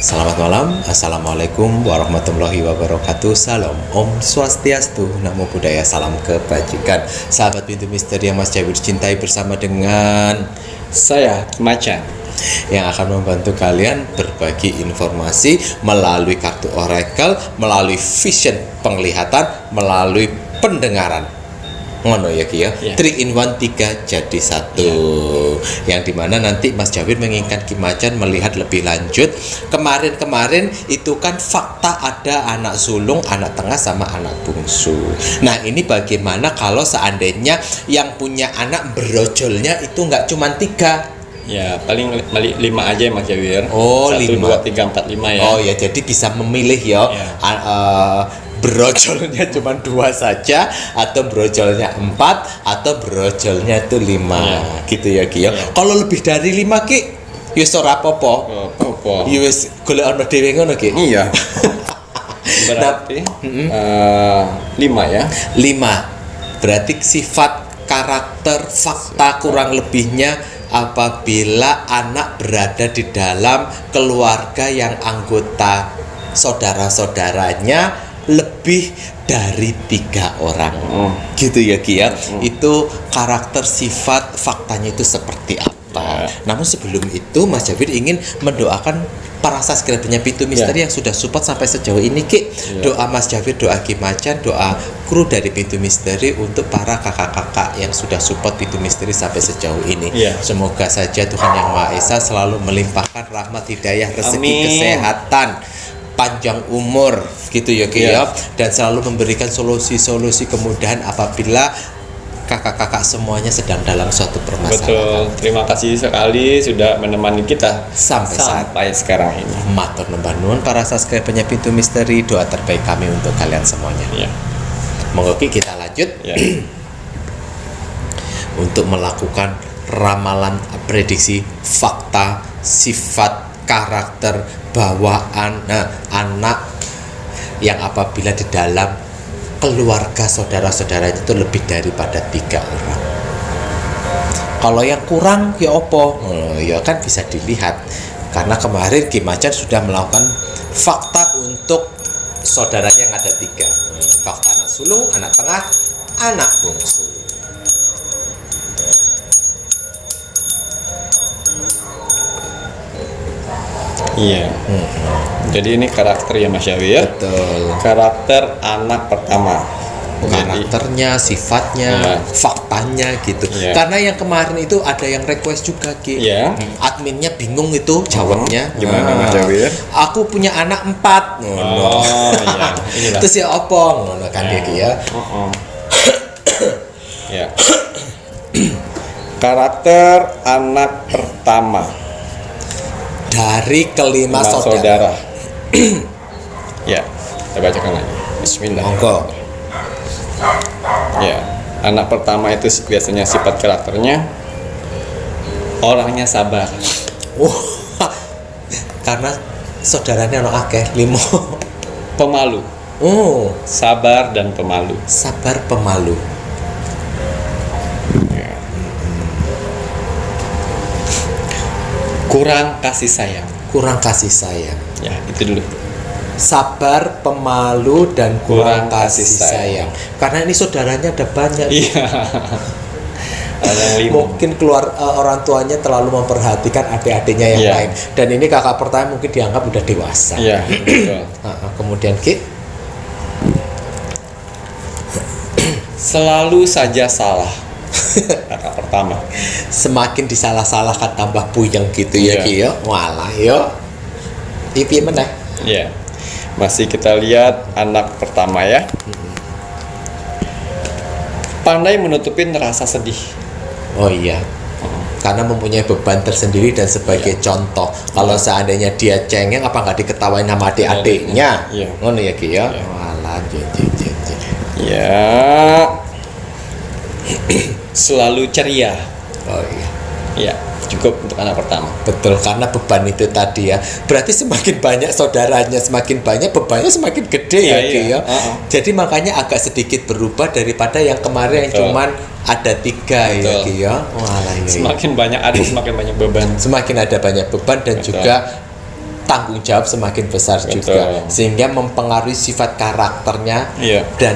Selamat malam, Assalamualaikum warahmatullahi wabarakatuh. Salam, Om Swastiastu, Namo Buddhaya, salam kebajikan. Sahabat Pintu Misteri yang Mas Jawir cintai, bersama dengan saya Macan yang akan membantu kalian berbagi informasi melalui kartu oracle, melalui vision penglihatan, melalui pendengaran. Ngono ya Ki ya. 3 in 1, 3 jadi 1. Yang dimana nanti Mas Jawir menginginkan Ki Macan melihat lebih lanjut. Kemarin itu kan fakta ada anak sulung, anak tengah sama anak bungsu. Nah ini bagaimana kalau seandainya yang punya anak brojolnya itu nggak cuma 3? ya, paling 5 aja ya Mas Jawir. Oh, 1, 2, 3, 4, 5 ya. Oh ya, jadi bisa memilih ya. Brojolnya cuma 2 saja, atau brojolnya 4, atau brojolnya itu 5 gitu ya Ki ya. Kalau lebih dari 5 Ki, wis ora apa-apa. Ya wis golek ana dhewe ngono Ki. Iya. Berarti 5 ya. 5. Berarti sifat, karakter, fakta kurang lebihnya apabila anak berada di dalam keluarga yang anggota saudara-saudaranya lebih dari 3 orang, gitu ya Ki ya. Itu karakter, sifat, faktanya itu seperti apa. Namun sebelum itu Mas Jawir ingin mendoakan para subscribernya Pintu Misteri yang sudah support sampai sejauh ini Ki. Doa Mas Jawir, doa Ki Macan, doa kru dari Pintu Misteri untuk para kakak-kakak yang sudah support Pintu Misteri sampai sejauh ini. Semoga saja Tuhan Yang Maha Esa selalu melimpahkan rahmat, hidayah, rezeki, kesehatan, panjang umur gitu ya Ki ya, dan selalu memberikan solusi-solusi kemudahan apabila kakak-kakak semuanya sedang dalam suatu permasalahan. Betul, terima kasih sekali sudah menemani kita sampai sekarang ini. Matur nuwun nuwun para subscribernya Pintu Misteri, doa terbaik kami untuk kalian semuanya. Monggo Ki, kita lanjut untuk melakukan ramalan, prediksi, fakta, sifat, karakter, bawaan anak yang apabila di dalam keluarga saudara-saudaranya itu lebih daripada 3 orang. Kalau yang kurang ya opo? Ya kan bisa dilihat, karena kemarin Ki Macan sudah melakukan fakta untuk saudaranya yang ada 3. Fakta anak sulung, anak tengah, anak bungsu. Iya. Jadi ini karakter ya Mas Jawir. Betul. Karakter anak pertama. Karakternya, sifatnya, faktanya gitu. Karena yang kemarin itu ada yang request juga Ki. Adminnya bingung itu jawabnya. Gimana Mas Jawir? Aku punya anak 4. Terus ya opong ngono kan dia Ki ya. Karakter anak pertama dari kelima saudara. Ya, kita bacakan lagi. Bismillah. Monggo. Ya, anak pertama itu biasanya sifat karakternya orangnya sabar. Karena saudaranya ono akeh, 5. Pemalu. Sabar dan pemalu. Sabar, pemalu. Kurang kasih sayang. Kurang kasih sayang. Ya, itu dulu. Sabar, pemalu, dan kurang kasih sayang. Karena ini saudaranya ada banyak. Iya. Mungkin orang tuanya terlalu memperhatikan adik-adiknya yang lain. Dan ini kakak pertama mungkin dianggap udah dewasa. Iya, betul. Kemudian Ki, selalu saja salah. Kakak pertama. Semakin disalah-salahkan tambah puyeng gitu ya Ki ya. Walah yo. Piye meneh? Iya. Masih kita lihat anak pertama ya. Pandai menutupin rasa sedih. Oh iya. Karena mempunyai beban tersendiri dan sebagai contoh. Kalau seandainya dia cengeng, apa nggak diketawain sama adik-adiknya? Ngono ya Ki ya. Walah ya. Selalu ceria. Oh iya. Iya, cukup untuk anak pertama. Betul, karena beban itu tadi ya. Berarti semakin banyak saudaranya, semakin banyak bebannya semakin gede ya Ki ya. Jadi makanya agak sedikit berubah daripada yang kemarin yang cuman ada 3 ya Ki ya. Walah, semakin banyak adik semakin banyak beban. Semakin ada banyak beban dan juga tanggung jawab semakin besar juga, sehingga mempengaruhi sifat karakternya dan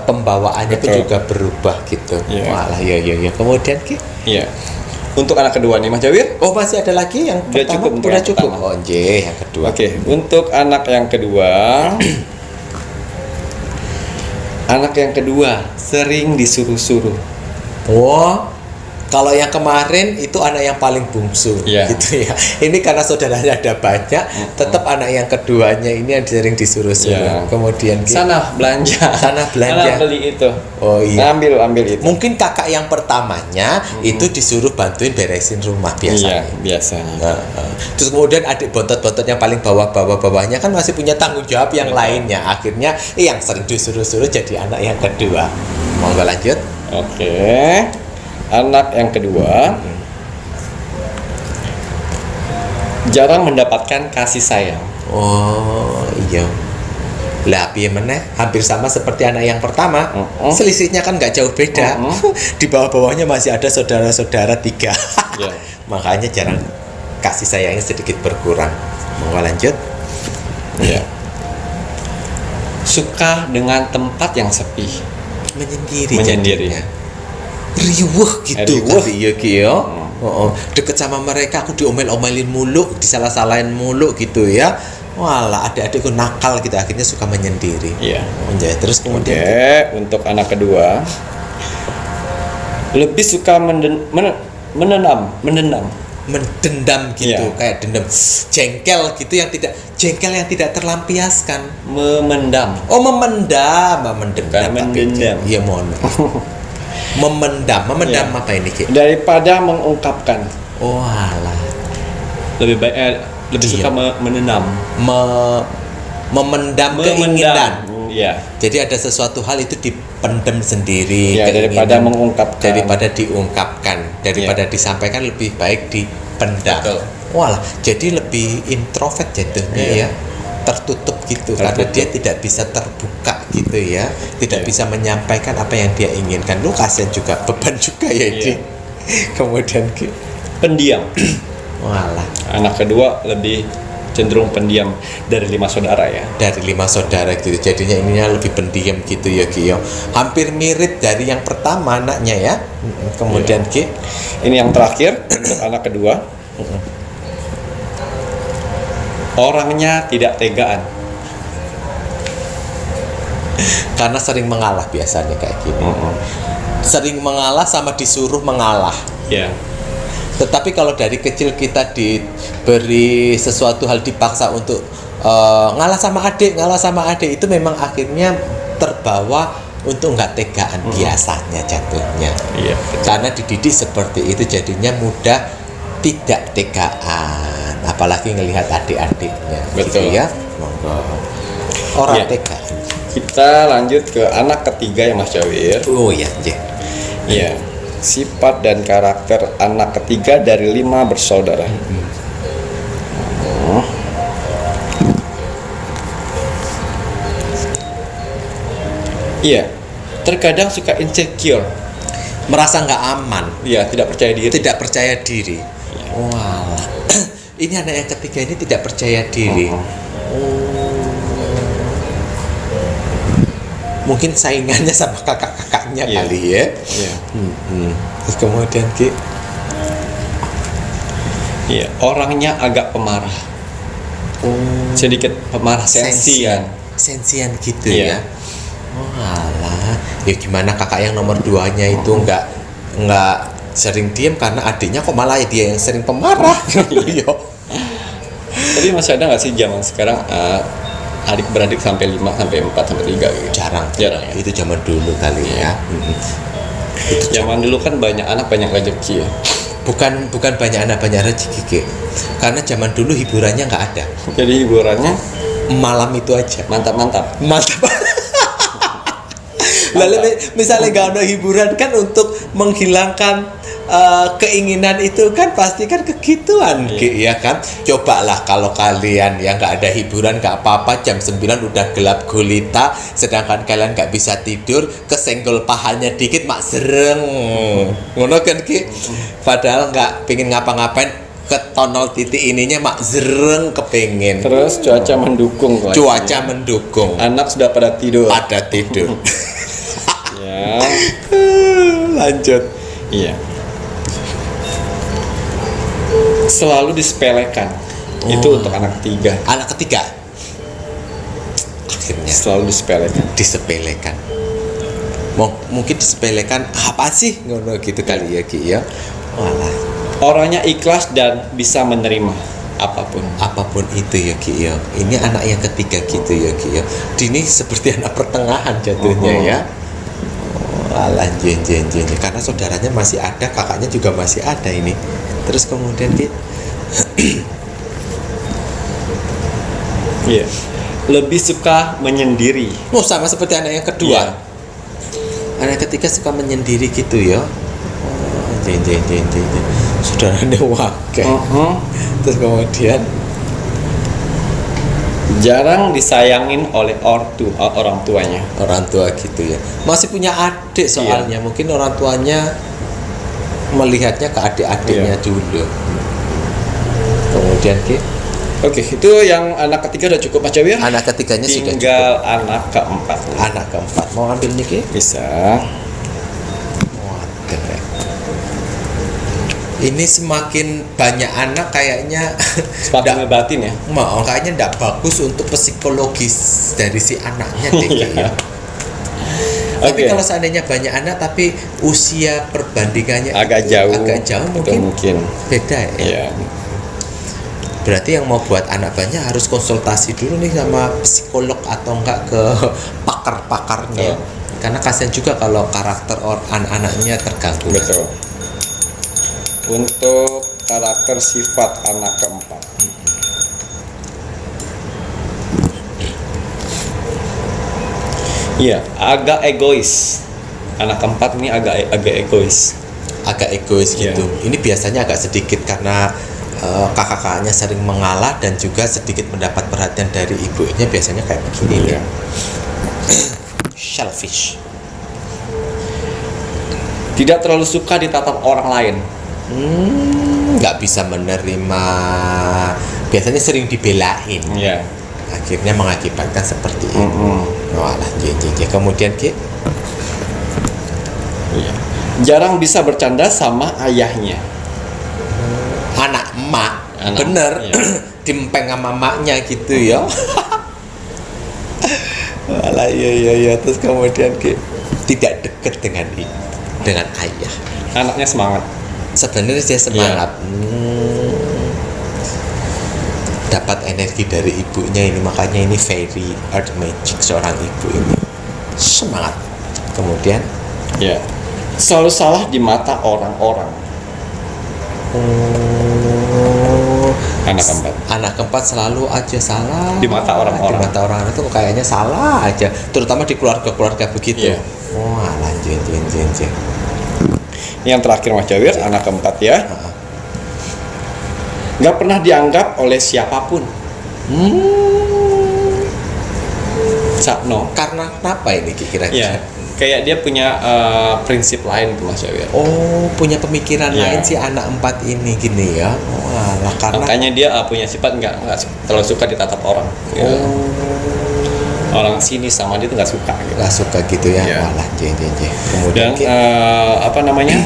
pembawaannya itu juga berubah gitu. Walah, ya. Kemudian Ki? Iya. Untuk anak kedua nih Mas Jawir. Oh, masih ada lagi yang pertama? Udah cukup. Oh, yang kedua. Oke, untuk anak yang kedua. Anak yang kedua sering disuruh-suruh. Wah, kalau yang kemarin itu anak yang paling bungsu, gitu ya. Ini karena saudaranya ada banyak, tetap anak yang keduanya ini yang sering disuruh-suruh. Kemudian sana belanja, sana beli itu. Oh iya. Ambil itu. Mungkin kakak yang pertamanya itu disuruh bantuin beresin rumah biasanya. Iya, biasanya. Terus kemudian adik bontot-bontot yang paling bawahnya kan masih punya tanggung jawab yang lainnya. Akhirnya yang sering disuruh-suruh jadi anak yang kedua. Mau nggak lanjut? Oke. Anak yang kedua jarang mendapatkan kasih sayang. Oh iya. Lah piye meneh? Hampir sama seperti anak yang pertama. Selisihnya kan nggak jauh beda. Di bawah-bawahnya masih ada saudara-saudara 3. Makanya jarang kasih sayangnya sedikit berkurang. Mau lanjut? Ya. Suka dengan tempat yang sepi. Menyendiri. Jadinya. Riweuh gitu kali ya Ki ya. Deket sama mereka aku diomel-omelin mulu, disalah-salahin mulu gitu ya. Walah, adik-adikku nakal gitu, akhirnya suka menyendiri. Iya. Terus kemudian untuk anak kedua lebih suka mendendam gitu, kayak dendam, jengkel yang tidak terlampiaskan. Memendam. Iya, mohon. Memendam apa ini Ki? Daripada mengungkapkan. Oh alah. Lebih suka memendam. Memendam keinginan. Iya. Jadi ada sesuatu hal itu dipendam sendiri. Daripada mengungkapkan. Daripada diungkapkan, daripada disampaikan lebih baik dipendam. Betul. Walah, jadi lebih introvert jatuhnya ya. Tertutup gitu karena dia tidak bisa terbuka gitu ya, tidak bisa menyampaikan apa yang dia inginkan. Lu kasihan juga, beban juga ya ini. Kemudian pendiam. Walah, anak kedua lebih cenderung pendiam dari 5 saudara ya. Dari 5 saudara gitu, jadinya ininya lebih pendiam gitu ya Ki. Hampir mirip dari yang pertama anaknya ya. Kemudian Ki, ini yang terakhir untuk anak kedua. Orangnya tidak tegaan. Karena sering mengalah biasanya kayak gini. Sering mengalah sama disuruh mengalah. Tetapi kalau dari kecil kita diberi sesuatu hal dipaksa untuk ngalah sama adik itu memang akhirnya terbawa untuk nggak tegaan biasanya jatuhnya. Karena dididik seperti itu jadinya mudah tidak tegaan. Apalagi ngelihat adik-adiknya. Betul gitu ya. Orang tegaan. Kita lanjut ke anak ketiga ya Mas Jawir. Oh iya, Iya. Sifat dan karakter anak ketiga dari 5 bersaudara. Iya. Terkadang suka insecure. Merasa nggak aman. Iya, tidak percaya diri. Wah. Ini anak yang ketiga ini tidak percaya diri. Mungkin saingannya sama kakak-kakaknya kali ya. Terus kemudian Ki, orangnya agak pemarah. Sedikit pemarah, sensian gitu ya. Walah, ya gimana kakak yang nomor 2-nya itu nggak sering diem karena adiknya kok malah dia yang sering pemarah. Tapi masih ada nggak sih zaman sekarang adik-beradik sampai 5, sampai 4, sampai 3 gitu? Jarang ya? Itu zaman dulu kali ya. Zaman dulu kan banyak anak banyak rezeki ya. Bukan banyak anak banyak rezeki Ki. Karena zaman dulu hiburannya nggak ada. Jadi hiburannya malam itu aja. Mantap. Lalu misalnya nggak ada hiburan kan untuk menghilangkan keinginan itu kan pasti kan kegituan ya kan. Cobalah kalau kalian yang nggak ada hiburan nggak apa-apa, jam 9 udah gelap gulita sedangkan kalian nggak bisa tidur, kesenggol pahanya dikit mak sereng ngono kan Ki. Padahal nggak pingin ngapa-ngapain, ketonol titik ininya mak zereng kepengen. Terus cuaca mendukung. Cuaca mendukung. Anak sudah pada tidur. Pada tidur. Ya. Lanjut. Iya. Selalu disepelekan. Itu untuk anak ketiga. Anak ketiga. Akhirnya Selalu disepelekan. Mungkin disepelekan apa sih ngono gitu kali ya Ki ya. Walah. Orangnya ikhlas dan bisa menerima apapun itu ya Ki ya. Ini anak yang ketiga gitu ya Ki ya. Ini seperti anak pertengahan jatuhnya ya. Alah jen. Karena saudaranya masih ada, kakaknya juga masih ada ini. Terus kemudian Ki. Iya. Lebih suka menyendiri. Oh, sama seperti anak yang kedua. Iya. Anak ketiga suka menyendiri gitu ya. Jen. Saudaranya wakil. Terus kemudian jarang disayangin oleh orang tuanya. Orang tua gitu ya. Masih punya adik soalnya. Mungkin orang tuanya melihatnya ke adik-adiknya dulu. Kemudian Ki. Oke, itu yang anak ketiga udah cukup Mas Jawir. Anak ketiganya sudah cukup. Tinggal anak keempat. Anak keempat. Mau ambil nih Ki? Bisa. Waduh. Ini semakin banyak anak kayaknya Semakin ngebatin ya. kayaknya enggak bagus untuk psikologis dari si anaknya deh ya. Tapi kalau seandainya banyak anak tapi usia perbandingannya agak jauh mungkin beda ya. Berarti yang mau buat anak banyak harus konsultasi dulu nih sama psikolog atau enggak ke pakar-pakarnya. Karena kasihan juga kalau karakter anak-anaknya terganggu. Betul. Untuk karakter sifat anak keempat. Iya, agak egois. Anak keempat ini agak egois. Agak egois gitu. Ini biasanya agak sedikit karena kakak-kakaknya sering mengalah dan juga sedikit mendapat perhatian dari ibunya, biasanya kayak begini ya. Selfish. Tidak terlalu suka ditatap orang lain. Nggak bisa menerima, biasanya sering dibelain. Iya. Akhirnya mengakibatkan seperti itu. Walah, kemudian Ki. Iya. Jarang bisa bercanda sama ayahnya. Anak emak, bener. Iya. Dimpeng sama emaknya gitu ya. Walah, iya. Terus kemudian Ki tidak dekat dengan ayah. Anaknya semangat. Sebenarnya dia semangat. Dapat energi dari ibunya ini, makanya ini very earth magic seorang ibu ini. Semangat. Kemudian ya, selalu salah di mata orang-orang. Anak keempat selalu aja salah di mata orang-orang. Di mata orang-orang itu kayaknya salah aja, terutama di keluarga-keluarga begitu. Wah, lanjut. Yang terakhir Mas Jawir, anak keempat ya. Nggak pernah dianggap oleh siapapun. Sakno. Karena kenapa ini kira-kira? Ya, kayak dia punya prinsip lain tuh Mas Jawir. Oh, punya pemikiran lain si anak empat ini gini ya. Walah, karena makanya dia punya sifat nggak terlalu suka ditatap orang. Ya. Orang sini sama dia tuh nggak suka. Nggak suka gitu ya. Walah, Kemudian apa namanya?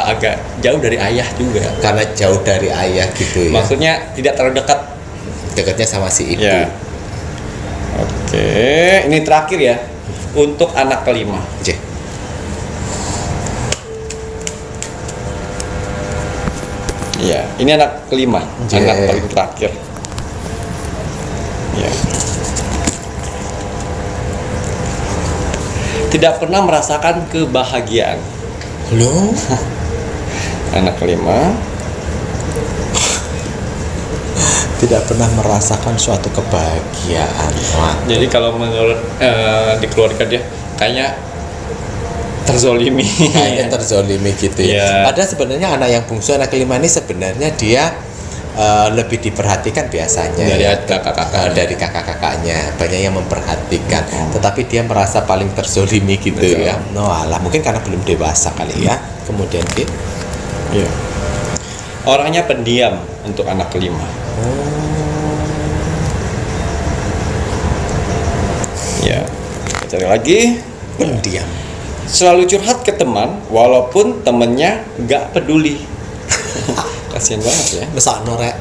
Agak jauh dari ayah juga. Karena jauh dari ayah gitu ya. Maksudnya tidak terlalu dekat. Dekatnya sama si ibu. Ya. Oke, ini terakhir ya. Untuk anak kelima. Iya, ini anak kelima, anak paling terakhir. Ya. Tidak pernah merasakan kebahagiaan. Loh? Anak kelima tidak pernah merasakan suatu kebahagiaan. Jadi kalau menurut di keluarga dia kayaknya terzolimi. Kayaknya terzolimi gitu ya. Padahal sebenarnya anak yang bungsu, anak kelima ini sebenarnya dia lebih diperhatikan biasanya dari kakak-kakak, dari kakak-kakaknya banyak yang memperhatikan, tetapi dia merasa paling terzolimi gitu. Betul. Ya. No alah, mungkin karena belum dewasa kali ya. Kemudian ya. Orangnya pendiam untuk anak kelima. Ya, kita cari lagi. Pendiam. Selalu curhat ke teman, walaupun temennya nggak peduli. Kasian banget ya. Masa norek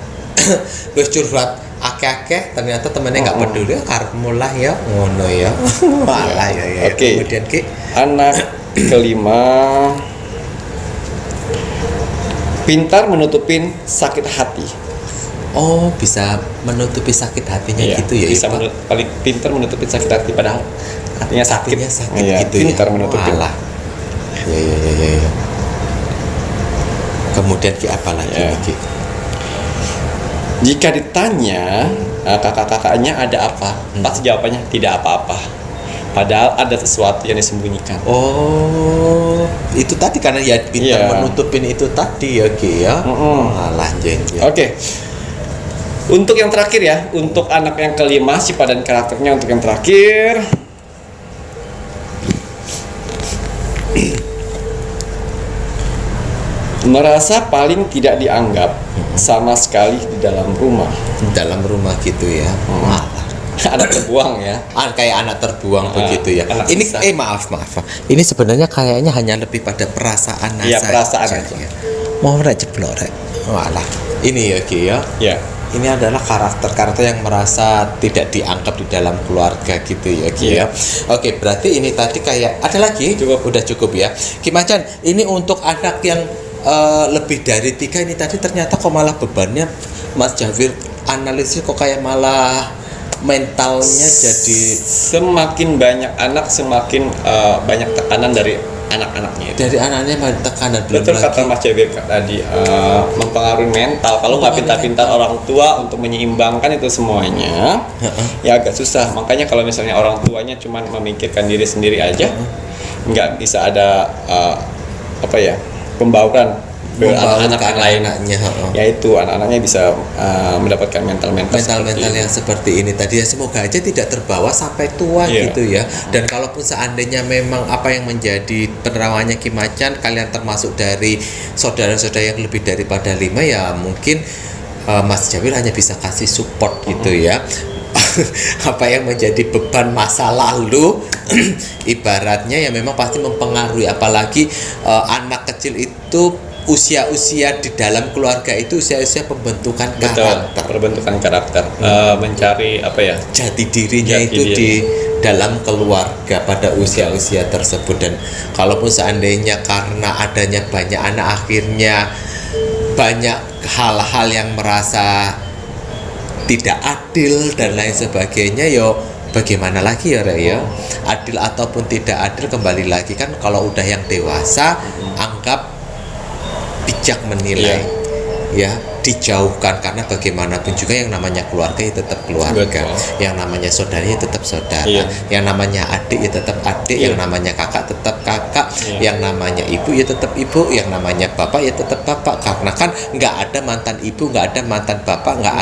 wis curhat akeh-akeh ternyata temennya nggak peduli, karepmu lah ya ngono ya. Walah ya. Oke. Kemudian Ki, Anak kelima, pintar menutupin sakit hati. oh bisa menutupi sakit hatinya Iya, gitu ya. bisa Pak? paling pintar menutupin sakit hati padahal hatinya sakit. Hatinya sakit Iya, gitu ya. pintar menutupin. Walah. Ya. Kemudian Ki apa lagi Ya. nih, Ki? Jika ditanya kakak-kakaknya ada apa, pasti jawabannya tidak apa-apa. Padahal ada sesuatu yang disembunyikan. Oh, itu tadi karena ya pintar Iya. menutupin itu tadi ya Ki ya. Walah jeng. Oke. Untuk yang terakhir ya, untuk anak yang kelima, sifat dan karakternya untuk yang terakhir. Merasa paling tidak dianggap sama sekali di dalam rumah. Dalam rumah gitu ya. Walah. Anak terbuang ya. Kayak anak terbuang begitu ya. anak Ini sisa. maaf. Ini sebenarnya kayaknya hanya lebih pada perasaan Iya, saja. perasaan aja. Mau rek jeblok rek. Walah. Ini ya Ki ya. Ya. Ini adalah karakter-karakter yang merasa tidak dianggap di dalam keluarga gitu ya Ki ya. Oke, berarti ini tadi kayak ada lagi? Udah cukup ya. Ki Macan, ini untuk anak yang lebih dari 3 ini tadi ternyata kok malah bebannya Mas Jawir analisis kok kayak malah mentalnya jadi Semakin banyak anak, semakin banyak tekanan dari anak-anaknya itu. dari anaknya banyak tekanan belum Betul lagi. kata Mas Jabir tadi, mempengaruhi mental. Kalau nggak pintar-pintar orang tua untuk menyeimbangkan itu semuanya, ya agak susah. Makanya kalau misalnya orang tuanya cuma memikirkan diri sendiri aja, nggak bisa ada pembauran ke anak-anak yang lain. Anaknya, Yaitu anak-anaknya bisa mendapatkan mental-mental yang seperti ini tadi ya, semoga aja tidak terbawa sampai tua Iya. gitu ya. Dan kalaupun seandainya memang apa yang menjadi penerawannya Ki Macan, kalian termasuk dari saudara-saudara yang lebih daripada 5 ya mungkin Mas Jawir hanya bisa kasih support gitu ya. Apa yang menjadi beban masa lalu ibaratnya ya memang pasti mempengaruhi, apalagi anak kecil itu usia-usia di dalam keluarga itu usia-usia pembentukan karakter. Perbentukan karakter, mencari Jati dirinya Jati itu diri. di dalam keluarga pada usia-usia tersebut. Dan kalaupun seandainya karena adanya banyak anak akhirnya banyak hal-hal yang merasa tidak adil dan lain sebagainya, yo bagaimana lagi ya Rek ya? Adil ataupun tidak adil kembali lagi kan kalau udah yang dewasa anggap bijak menilai. Ya, dijauhkan karena bagaimanapun juga yang namanya keluarga ya tetap keluarga. Betul. Yang namanya saudara ya tetap saudara. Iya. Yang namanya adik ya tetap adik, yang namanya kakak tetap kakak, yang namanya ibu ya tetap ibu, yang namanya bapak ya tetap bapak. Karena kan nggak ada mantan ibu, nggak ada mantan bapak, nggak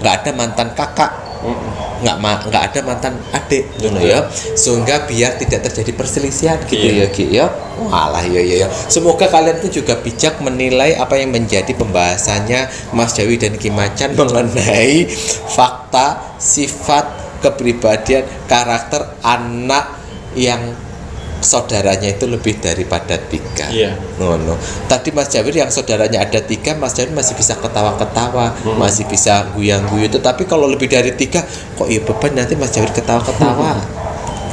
ada mantan kakak. Nggak ada mantan adik gitu ya, sehingga biar tidak terjadi perselisihan gitu ya Ki ya. Walah ya. Semoga kalian pun juga bijak menilai apa yang menjadi pembahasannya Mas Jawi dan Ki Macan mengenai fakta, sifat, kepribadian, karakter anak yang saudaranya itu lebih daripada 3. Iya. No. Tadi Mas Jawir yang saudaranya ada 3, Mas Jawir masih bisa ketawa-ketawa, masih bisa guyang-guyu. Tetapi kalau lebih dari 3, kok iya beban nanti Mas Jawir ketawa-ketawa.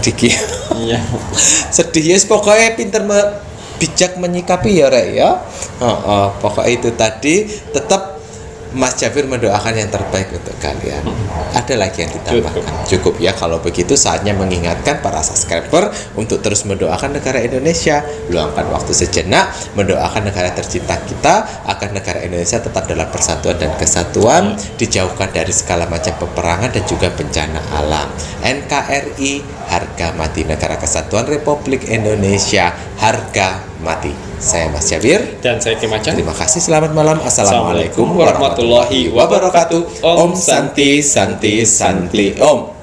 Diki. Iya. Sedih ya, pokoknya pinter bijak menyikapi ya Rek ya. Pokoknya itu tadi tetap Mas Jafir mendoakan yang terbaik untuk kalian. Ada lagi yang ditambahkan? Cukup ya. Kalau begitu saatnya mengingatkan para subscriber untuk terus mendoakan negara Indonesia, luangkan waktu sejenak mendoakan negara tercinta kita agar negara Indonesia tetap dalam persatuan dan kesatuan, dijauhkan dari segala macam peperangan dan juga bencana alam. NKRI harga mati, Negara Kesatuan Republik Indonesia harga mati. Saya Mas Jawir Dan saya Ki Macan. Terima kasih, selamat malam. Assalamualaikum Assalamualaikum warahmatullahi wabarakatuh. Om Santi Santi Santi Om.